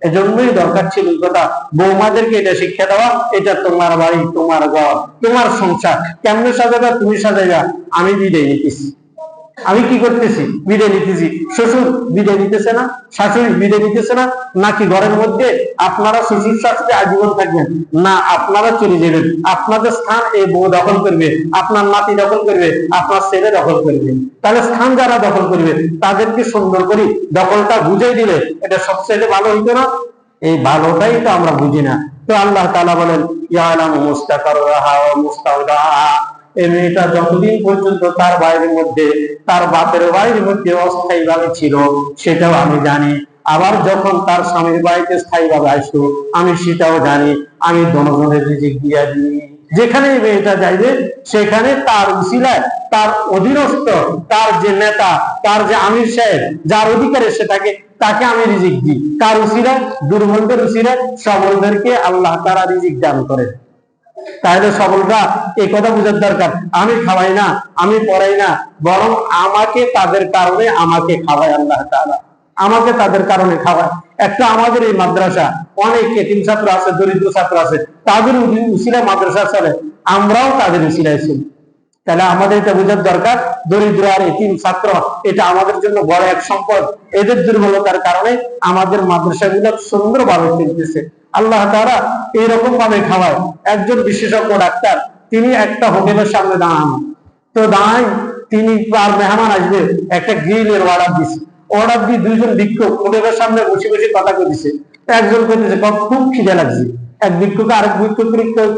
এজন্যই দরকার ছিল কথা, বৌমাদেরকে এটা শিক্ষা দেওয়া, এটা তোমার বাড়ি, তোমার ঘর, তোমার সংসার, কেমনে সাজাবা তুমি সাজাইবা, আমি বিদায় নিতেছি। আমি কি করতেছি? বিদায় নিতেছি। শ্বশুর বিদায় নিতেছে না, শাশুড়ি বিদায় নিতেছে না, নাকি ঘরের মধ্যে আপনারা শ্বশুর শাশুড়ি আজীবন থাকবেন? না, আপনারা চলে যাবেন। আপনাদের স্থান এই বউ দখল করবে, আপনার নাতি দখল করবে, আপনার ছেলে দখল করবে। তাহলে স্থান যারা দখল করবে তাদেরকে সুন্দর করে দখলটা বুঝাই দিলে এটা সবচেয়ে ভালো হইতো না? এই ভালোটাই তো আমরা বুঝি না। তো আল্লাহ তাআলা বলেন, ইয়ালামু মুস্তাকাররাহা ওয়া মুস্তাওদাহা, এই মেয়েটা যতদিন পর্যন্ত তার বাড়ির মধ্যে, তার বাপের বাড়ির মধ্যে অস্থায়ী ভাবে ছিল সেটাও আমি জানি। আবার যখন তার স্বামীর বাড়িতে স্থায়ী ভাবে আসতো আমি সেটাও জানি। আমি দনজনের রিজিক দিয়া দিই। যেখানে মেয়েটা যাইবে সেখানে তার উসিলায়, তার অধীনস্থ, তার যে নেতা, তার যে আমির সাহেব, যার অধিকারে সেটাকে, তাকে আমি রিজিক দিই। কার উসিলায়? দুর্বলদের উসিলায় সবলদেরকে আল্লাহ তাআলা রিজিক দান করেন। তাহলে সবলরা এই কথা বোঝার দরকার, আমি খাওয়াই না, আমি পড়াই না, বরং আমাকে তাদের কারণে আমাকে খাওয়ায় আল্লাহ তাআলা, আমাকে তাদের কারণে খাওয়ায়। একটা আমাদের এই মাদ্রাসা, অনেক এতিম ছাত্র আছে, দরিদ্র ছাত্র আছে, তাদের উসিলায় মাদ্রাসা চলে, আমরাও তাদের উসিলায় ছিল। তাহলে আমাদের এটা বোঝার দরকার, দরিদ্র আর এতিম ছাত্র এটা আমাদের জন্য বড় এক সম্পদ। এদের দুর্বলতার কারণে আমাদের মাদ্রাসাগুলো সুন্দরভাবে চলতেছে। আল্লাহ তাআলা এইরকম ভাবে খাওয়ায়। একজন বিশেষজ্ঞ ডাক্তার, তিনি একটা হোটেলের সামনে দাঁড়ান, তো দাঁড়াই, তিনি আর মেহমান আসবে, একটা গ্রিলের অর্ডার দিছে, অর্ডার দিয়ে দুইজন ভিক্ষুক হোটেলের সামনে বসে বসে কথা কইছে। একজন কইতেছে খুব খিদে লাগছে, এক ভিক্ষুক আরেক ভিক্ষুক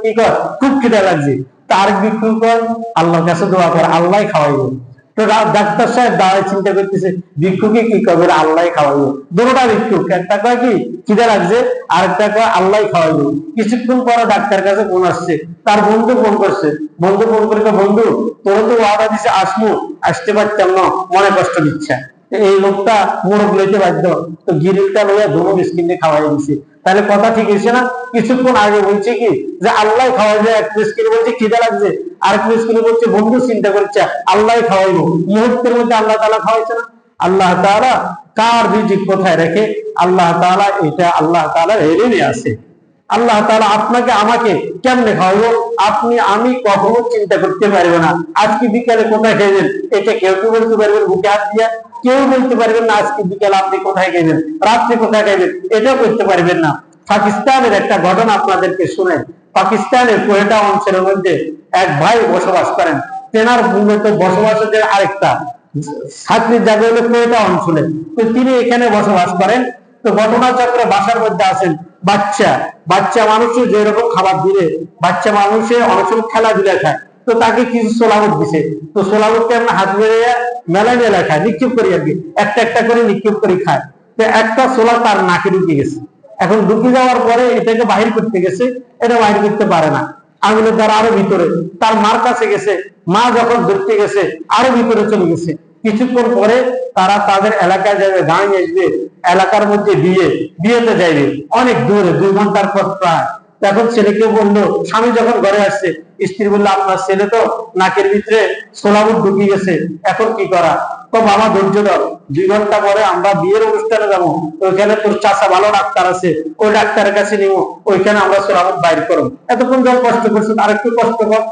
কি কর, খুব খিদে লাগছে। তার ভিক্ষুক কর, আল্লাহর কাছে দোয়া কর, আল্লাহ খাওয়াইবে। তো ডাক্তার সাহেব দাঁড়ায় চিন্তা করতেছে, ভিক্ষুকে কি করবে, আল্লাহ খাওয়াইবে। দুটোটা ভিক্ষুক, একটা কয় কি খিদে লাগছে, আরেকটা কয় আল্লাহ খাওয়াইবে। কিছুক্ষণ পরে ডাক্তার কাছে ফোন আসছে, তার বন্ধু ফোন করছে, বন্ধু ফোন করে, বন্ধু তোর তো ওয়াদা দিছে আসমু, আসতে পারতাম না, মনে কষ্ট দিচ্ছে। এই লোকটা মোড়ক লইতে বাধ্য, তো গিরিলটা লইয়া ধুমো মিসকিনকে খাওয়াই দিছে। তাহলে কথা ঠিক হয়েছে না? কিছুক্ষণ আগে বলছে কি যে আল্লাহ খাওয়াইবে, এক মিসকিন বলছে খিদে লাগছে, আরেক মিসকিন বলছে বন্ধু চিন্তা করছে আল্লাহ খাওয়াইবো। মুহূর্তের মধ্যে আল্লাহ তাআলা খাওয়াইছে না? আল্লাহ তাআলা কার রিজিক কোথায় রাখে, আল্লাহ তাআলা এটা আল্লাহ তাআলার এলিমে আছে। আল্লাহ তাআলা আপনাকে আমাকে কেমনে খাওয়াবো আপনি আমি কখনো চিন্তা করতে পারবো না। আজকে বিকালে কোথায় খাইবেন এটা কেউ কি বলতে পারবেন বুকে হাত দিয়া? কেউ বলতে পারবেন না আজকে বিকালে আপনি কোথায় খাইবেন, রাত্রে কোথায় খাইবেন, এটাও করতে পারবেন না। পাকিস্তানের একটা ঘটনা আপনাদেরকে শুনে। পাকিস্তানের কোয়েটা অঞ্চলের মধ্যে এক ভাই বসবাস করেন, তেনার মূলত বসবাসের আরেকটা ছাত্রীর জায়গা হলো কোয়েটা অঞ্চলে, তো তিনি এখানে বসবাস করেন। তো ঘটনাচক্রে বাসার মধ্যে আছেন বাচ্চা, বাচ্চা মানুষের যেরকম খাবার দিলে বাচ্চা মানুষের অনেক সময় খেলাধুলা খায়, তো তাকে কিছু সোলাবট দিছে, তো সোলাবটকে আমরা হাত বেড়ে মেলায় মেলায় খায়, নিক্ষেপ করি আর কি, একটা একটা করে নিক্ষেপ করে খায়। তো একটা সোলা তার নাকে ঢুকে গেছে। এখন ঢুকে যাওয়ার পরে এটাকে বাহির করতে গেছে, এটা বাহির করতে পারে না, আঙুলের দ্বারা আরো ভিতরে, তার মার কাছে গেছে, মা যখন ধরতে গেছে আরো ভিতরে চলে গেছে। কিছুক্ষণ পরে তারা তাদের এলাকায় যাবে, গাড়ি আসবে, এলাকার মধ্যে বিয়েতে যাইবে, অনেক দূরে, 2 ঘন্টার পর প্রায়। তখন ছেলেকে বললো, স্বামী যখন ঘরে আসছে, স্ত্রী বললো আপনার ছেলে তো নাকের ভিতরে সোলাবুট ঢুকিয়ে গেছে, এখন কি করা? তো বাবা ধৈর্য ধর, 2 ঘন্টা পরে আমরা বিয়ের অনুষ্ঠানে যাবো, ওইখানে তোর চাচা ভালো ডাক্তার আছে, ওই ডাক্তারের কাছে নিবো, ওইখানে আমরা সোলাবুট বাইর করবো। এতক্ষণ যখন কষ্ট করছেন আর একটু কষ্ট কর।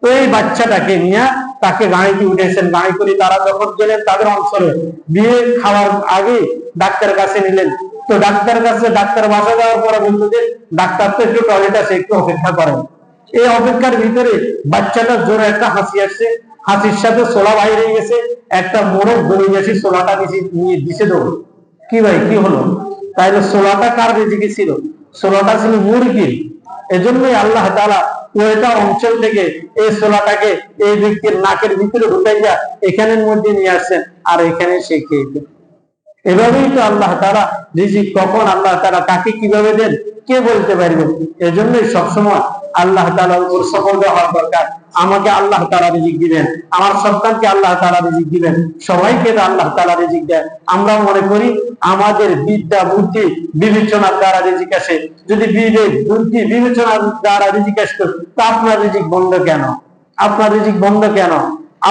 তো এই বাচ্চাটাকে নিয়ে তাকে গাড়িতে উঠেছেন, গাড়ি করে তারা যখন গেলেন তাদের অঞ্চলে, বিয়ে খাওয়ার আগে ডাক্তারের কাছে নিলেন। তো ডাক্তারের কাছে, ডাক্তার বাসা যাওয়ার পরে বললো যে ডাক্তার তো একটু টয়লেট আছে, একটু অপেক্ষা করেন। এই অপেক্ষার ভিতরে বাচ্চাটার জোরে একটা হাসি আসছে, হাসির সাথে সোলা বাইরে গেছে, একটা মোড়ক দড়ি গেছে, সোলাটা নিয়ে দিছে দৌড়। কি ভাই কি হলো? তাইলে সোলাটা কার রিজিকে ছিল? সোলাটা ছিল মুরগির। এজন্যই আল্লাহ তাআলা ওইটা অঞ্চল থেকে এই সোলাটাকে এই ব্যক্তির নাকের ভিতরে ঢুকাইয়া এখানের মধ্যে নিয়ে আসছেন, আর এখানে সে খেয়েছে। এভাবেই তো আল্লাহ তাআলা রিজিক কখন আল্লাহ তাআলা কাকে কিভাবে দেন কে বলতে পারবেন। এজন্যই সবসময় আল্লাহ তাআলার উপর সফল হওয়ার দরকার। আমাকে আল্লাহ তাআলা রিজিক দিবেন, আমার সন্তানকে আল্লাহ তাআলা রিজিক দিবেন, সবাইকে আল্লাহ তাআলা রিজিক দেয়। আমরা মনে করি আমাদের বিদ্যা বুদ্ধি বিবেচনার দ্বারা রিজিক আসে। যদি বিবেক বুদ্ধি বিবেচনার দ্বারা রিজিক আসতো, তা আপনার রিজিক বন্ধ কেন? আপনার রিজিক বন্ধ কেন?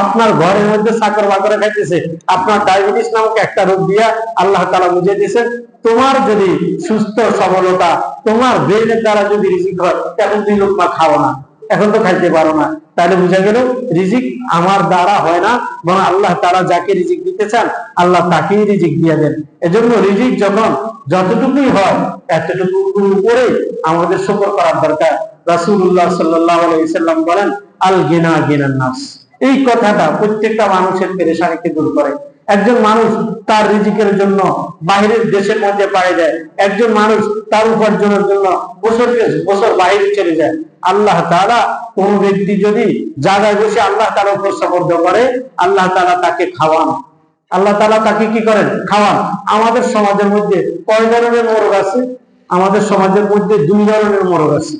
আপনার ঘরের মধ্যে চাকর বাকরে খাইতেছে, আপনার ডায়াবেটিস নামক একটা রোগ দিয়া আল্লাহ তাআলা বুঝিয়ে দিয়েছেন, তোমার যদি সুস্থ সবলতা তোমার ব্রেনের দ্বারা যদি রিজিক হয়, এখন দুই লোকমা খাও না, এখন তো খাইতে পারো না। তাহলে বুঝা গেল রিজিক আমার দ্বারা হয় না, বরং আল্লাহ তাআলা যাকে রিজিক দিতে চান আল্লাহ তাকেই রিজিক দিয়ে দেন। এজন্য রিজিক যখন যতটুকুই হয় এতটুকুর উপরে আমাদের শুকর করার দরকার। রাসূলুল্লাহ সাল্লাল্লাহু আলাইহি সাল্লাম বলেন, আল গিনা গিনান নাস। এই কথাটা প্রত্যেকটা মানুষের পেরেশানিকে দূর করে। একজন মানুষ তার রিজিকের জন্য বাইরের দেশের মধ্যে পাড়ি দেয়, একজন মানুষ তার উপার্জনের জন্য বছরকে বছর বাইরে চলে যায়। আল্লাহ তাআলা কোন ব্যক্তি যদি জায়গায় বসে আল্লাহ তাআলার উপর সবর্দ করে, আল্লাহ তাআলা তাকে খাওয়ান, আল্লাহ তাআলা তাকে কি করেন? খাওয়ান। আমাদের সমাজের মধ্যে কয় ধরনের মোরগ আছে? আমাদের সমাজের মধ্যে দুই ধরনের মোরগ আছে।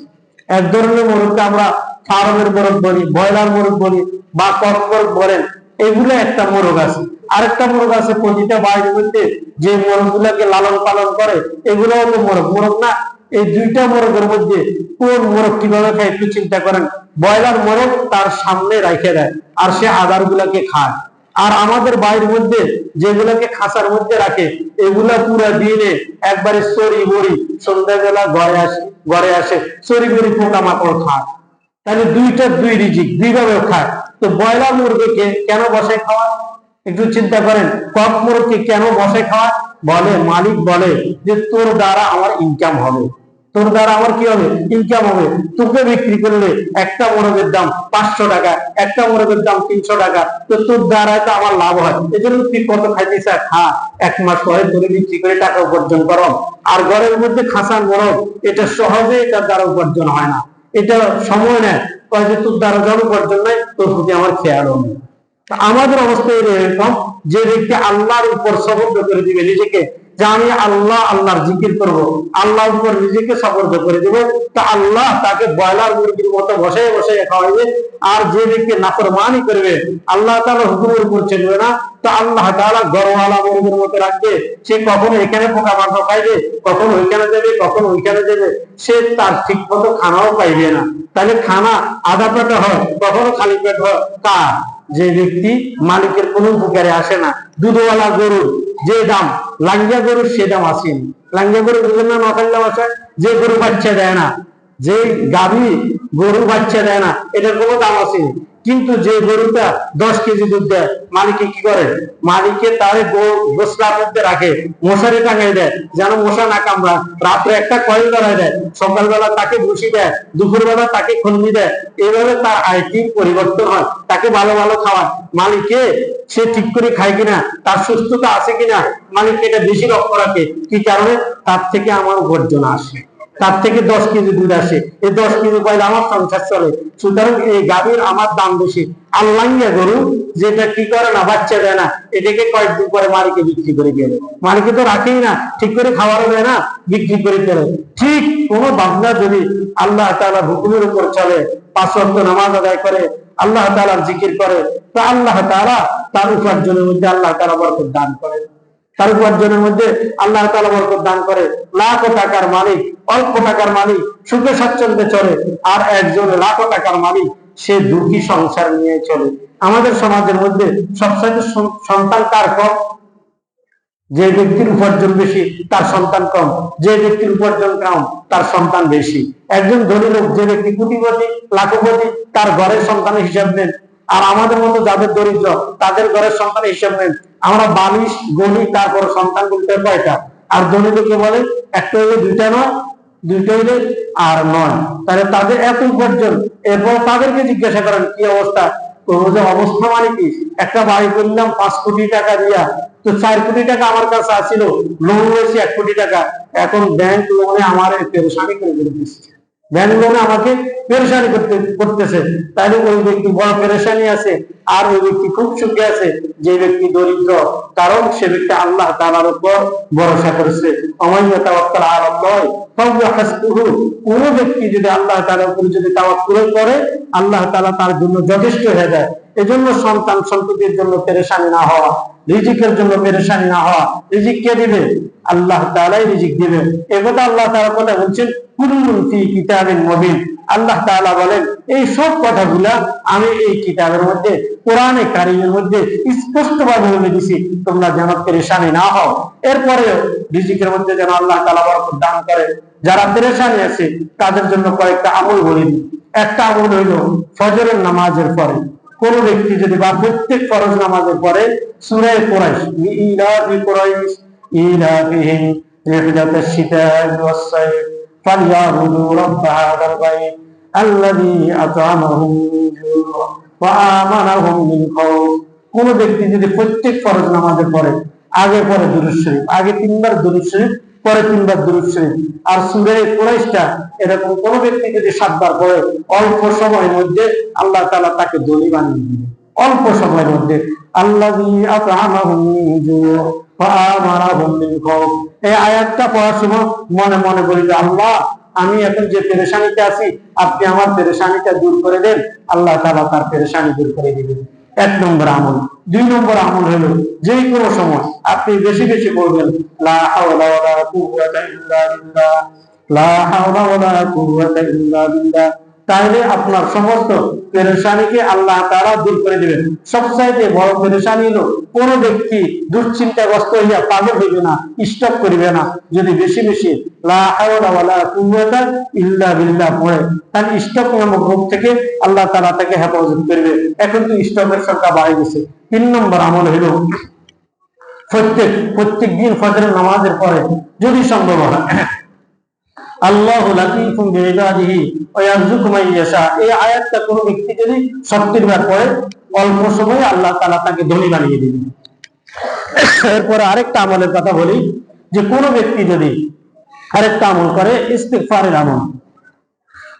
এক ধরনের মোরগকে আমরা ফার্মের মোরগ বলি, ব্রয়লার মোরগ বলি বা কক মোরগ বলেন, এগুলো একটা মোরগ আছে। আরেকটা মোরগ আছে প্রতিটা বাড়ির মধ্যে যে মোরগ গুলাকে লালন পালন করে, এগুলো হলো মোরগ। মোরগ না? এই দুইটা মোরগের মধ্যে কোন মোরগ কিভাবে খায় একটু চিন্তা করেন। ব্রয়লার মোরগ তার সামনে রাখে দেয় আর সে আদার গুলাকে খায়, আর আমাদের বাড়ির মধ্যে যেগুলোকে খাঁচার মধ্যে রাখে এগুলা পুরো দিনে একবারে চড়ি বড়ি, সন্ধ্যাবেলা ঘরে আসে চড়ি বড়ি পোকামাকড় খায়। তাহলে দুইটা দুই রিজিক দুইভাবে খায়। তো ব্রয়লার মুরগিকে কেন বসায় খাওয়া? একটু চিন্তা করেন। কক মুরগিকে কেন বসায় খাওয়া? বলে মালিক বলে যে তোর দ্বারা আমার ইনকাম হবে, তোর দ্বারা আমার কি হবে? ইনকাম হবে। তোকে বিক্রি করলে একটা মোরগের দাম 500 টাকা, একটা মোরগের দাম 300 টাকা, তো তোর দ্বারা তো আমার লাভ হয়। এই জন্য তুই কত খাইতে চাস খা, 1 মাস পরে তোরে বিক্রি করে টাকা উপার্জন করো। আর ঘরের মধ্যে খাসা মোরগ, এটা সহজে এটার দ্বারা উপার্জন হয় না, এটা সময় নেয়। কয় যে তোর দ্বারা যখন উপার্জন নাই, তোর প্রতি আমার খেয়ালও নেই। আমাদের অবস্থা এরকম, যে ব্যক্তি আল্লাহর উপর সবর্দ করে দিবে নিজেকে, যে আমি আল্লাহর জিকির করব, আল্লাহর উপর নিজেকে সবর্দ করে দেব, তা আল্লাহ তাকে ব্রয়লার মুরগির মতো বসে বসে খাওয়াইবে। আর যে ব্যক্তি নাফরমানি করবে, আল্লাহ তাআলার হুকুমের উপর চলবে না, তো আল্লাহ তাআলা গরওয়ালা মুরগির মতো রাখবে। সে কখনো এখানে পোকামাকড় খাইবে, কখনো ওইখানে যাবে, কখনো ওইখানে যাবে, সে তার ঠিক মতো খানাও পাইবে না। তাহলে খানা আধা পেটে হয়, কখনো খালি পেট হয় কার? যে ব্যক্তি মালিকের কোনো উপকারে আসে না। দুধওয়ালা গরুর যে দাম, লাঙ্গিয়া গরুর সে দাম আসেনি। লাঙ্গিয়া গরু বুঝলেন না? নখাল্লা ভাষায় যে গরু বাচ্চা দেয় না, যে গাভী গরু বাচ্চা দেয় না, এটার কোনো দাম আসেনি। কিন্তু যে গরুটা 10 কেজি দুধ দেয়, মালিকে কি করে? মালিকে তার গোসলার মধ্যে রাখে, মশারি টাঙাই দেয় যেন মশা না কামড়ায়। রাত্রে একটা কয়েল ধরাই দেয়, সকালবেলা তাকে ভুসি দেয়, দুপুরবেলা তাকে খন্ডি দেয়। এইভাবে তার আইটির পরিবর্তন হয়, তাকে ভালো ভালো খাওয়ায়। মালিকে সে ঠিক করে খায় কিনা, তার সুস্থতা আছে কিনা, মালিক এটা বেশি লক্ষ্য রাখে। কি কারণে? তার থেকে আমার উপার্জন আসে, তার থেকে 10 কেজি দুধ আসে, এই 10 কেজি পাইলে আমার সংসার চলে। সুতরাং এই গাভীর আমার দাম বেশি। আল্লাহিয়া গরু যেটা কি করে না, বাচ্চা দেয় না, এটাকে কয়েকদিন পরে মালিকে বিক্রি করে গেলে, মালিকে তো রাখেই না, ঠিক করে খাওয়ারও দেয় না, বিক্রি করে গেলে। ঠিক কোন বান্দা যদি আল্লাহ তাআলার হুকুমের উপর চলে, 5 ওয়াক্ত নামাজ আদায় করে, আল্লাহ তাআলার জিকির করে, তো আল্লাহ তাআলা তার উপার্জনের মধ্যে আল্লাহ তাআলা বরকত দান করে। তার উপার্জনের মধ্যে আল্লাহ তাআলা বরকত দান করে। লাখ টাকার মালিক, অল্প টাকার মালিক সুখে স্বাচ্ছন্দ্যে চলে, আর একজন লাখ টাকার মালিক সে দুঃখী সংসার নিয়ে চলে। আমাদের সমাজের মধ্যে সবচেয়ে সন্তান কার কম? যে ব্যক্তির উপার্জন বেশি তার সন্তান কম, যে ব্যক্তির উপার্জন কম তার সন্তান বেশি। একজন ধনী লোক, যে ব্যক্তি কোটিপতি লাখপতি, তার ঘরের সন্তানের হিসাব নেন। আর আমাদের মতো যাদের দরিদ্র তাদের ঘরের সন্তানের হিসাব নেন। আমরা 22 গণি, তারপর সন্তান বলতে কয়টা? আর ধনী লোকে বলে একটা হইলে দুইটা নয়, দুইটা হইলে আর নয়। তাহলে তাদের এত উপার্জন, এরপর তাদেরকে জিজ্ঞাসা করেন কি অবস্থা? অবস্থা মানে কি? একটা বাড়ি করলাম 5 কোটি টাকা দিয়া, তো 4 কোটি টাকা আমার কাছে আসছিল, লোন হয়েছে 1 কোটি টাকা, এখন ব্যাংক লোনে আমার পেরেশানি করে দিচ্ছে। ব্যাংক লোনে আমাকে পেরেশানি করতেছে, তাহলে ওই ব্যক্তি বড় পেরেশানি আছে, আর ওই ব্যক্তি খুব সুখে আছে যে ব্যক্তি দরিদ্র, কারণ সে ব্যক্তি আল্লাহ তাআলার উপর ভরসা করেছে। অমাইয়া তাওয়াক্কাল আলাল্লাহ ফাহুয়া হাসবুহু। কোন ব্যক্তি যদি আল্লাহ তাআলার উপর যদি তাওয়াক্কুল করে, আল্লাহ তাআলা তার জন্য যথেষ্ট হয়ে যায়। এজন্য সন্তান সন্ততির জন্য পেরেশানি না হওয়া, রিজিকের জন্য পেরেশানি না হওয়া। রিজিক কে দিবে? আল্লাহ তাআলাই রিজিক দিবে। একথা আল্লাহ তাআলা কথা বলছেন, কুল্লুন ফি কিতাবিন মুবিন। আল্লাহ তাআলা বলেন এই সব কথাগুলা আমি এই কিতাবের মধ্যে, কোরআনে কারীমের মধ্যে স্পষ্টভাবে বলে দিয়েছি, তোমরা যেন পেরেশানি না হও। এরপরে রিজিকের মধ্যে যেন আল্লাহ তাআলা বরকত দান করে। যারা পেরেশানি আছে তাদের জন্য কয়েকটা আমল বলে দিই। একটা আমল হইল ফজরের নামাজের পরে কোন ব্যক্তি যদি বা প্রত্যেক ফরজ নামাজের পরে সূরা কুরাইশ, ইলাফি কুরাইশ ইলাফিহিম রিহলাতাশ শিতা'i ওয়াস-সাইফ ফালইয়াবুদু রাব্ব হাযাল বাইত আল্লাযী আত'আমাহুম মিন জু' ওয়া আমানাহুম মিন খাউফ। কোন ব্যক্তি যদি প্রত্যেক ফরজ নামাজের পরে আগে পরে দুরূদ শরীফ, আগে 3 বার দুরূদ শরীফ, পরে 3 বার দুরূদ শরীফ, আর সূরা কুরাইশটা এরকম কোন ব্যক্তি যদি 7 বার পড়ে, অল্প সময়ের মধ্যে আল্লাহ তাআলা তাকে ধনী বানিয়ে দিবেন। অল্প সময়ের মধ্যে। আল্লাযী আত'আমাহুম মিন জু' ওয়া আমানাহুম মিন খাউফ। এই আয়াতটা পড়ার সময় মনে মনে বলি যে আল্লাহ, আমি এখন যে পেরেশানিতে আছি, আপনি আমার পেরেশানিটা দূর করে দেন। আল্লাহ তাআলা তার পেরেশানি দূর করে দিবেন। 1 নম্বর আমল। 2 নম্বর আমল হলো যে কোনো সময় আপনি বেশি বেশি বলবেন লা হাওলা ওয়ালা কুওয়াতা ইল্লা বিল্লাহ, লা হাওলা ওয়ালা কুওয়াতা ইল্লা বিল্লাহ। তাহলে আপনার সমস্ত পেরেশানিকে আল্লাহ তাআলা দূর করে দিবেন। সবচাইতে বড় পেরেশানি হলো কোন ব্যক্তি দুশ্চিন্তাগ্রস্ত হইয়া পাগল হইবে না, স্টপ করিবে না। যদি বেশি বেশি লা হাওলা ওয়ালা কুওয়াতা ইল্লা বিল্লাহ পড়ে, তাহলে স্টপ নামক রোগ থেকে আল্লাহ তাআলা তাকে হেফাজত করবে। এখন তো স্টপের সংখ্যা বাড়ে গেছে। 3 নম্বর আমল হলো প্রত্যেক দিন ফজরের নামাজের পরে যদি সম্ভব হয় আল্লাহু লাতীফুন বিইবাদিহি ওয়া ইয়ারযুকু মান ইয়াশা, এই আয়াতটা কোন ব্যক্তি যদি 70 বার পড়ে, অল্প সময়ে আল্লাহ তাআলা তাকে ধনী বানিয়ে দিবেন। এরপর আরেকটা আমলের কথা বলি, যে কোন ব্যক্তি যদি আরেকটা আমল করে ইস্তিগফারের আমল,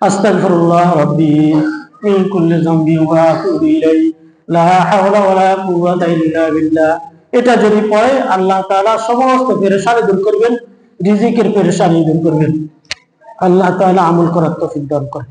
আস্তাগফিরুল্লাহ রাব্বি মিন কুল্লি যামবি ওয়া আতুবু ইলাইহি লা হাওলা ওয়ালা কুওয়াতা ইল্লা বিল্লাহ। এটা যদি পড়ে আল্লাহ তাআলা সমস্ত পেরেশানি দূর করবেন, রিজিকের পেরেশানি দূর করবেন। আল্লাহ তাআলা আমল করার তৌফিক দান করেন।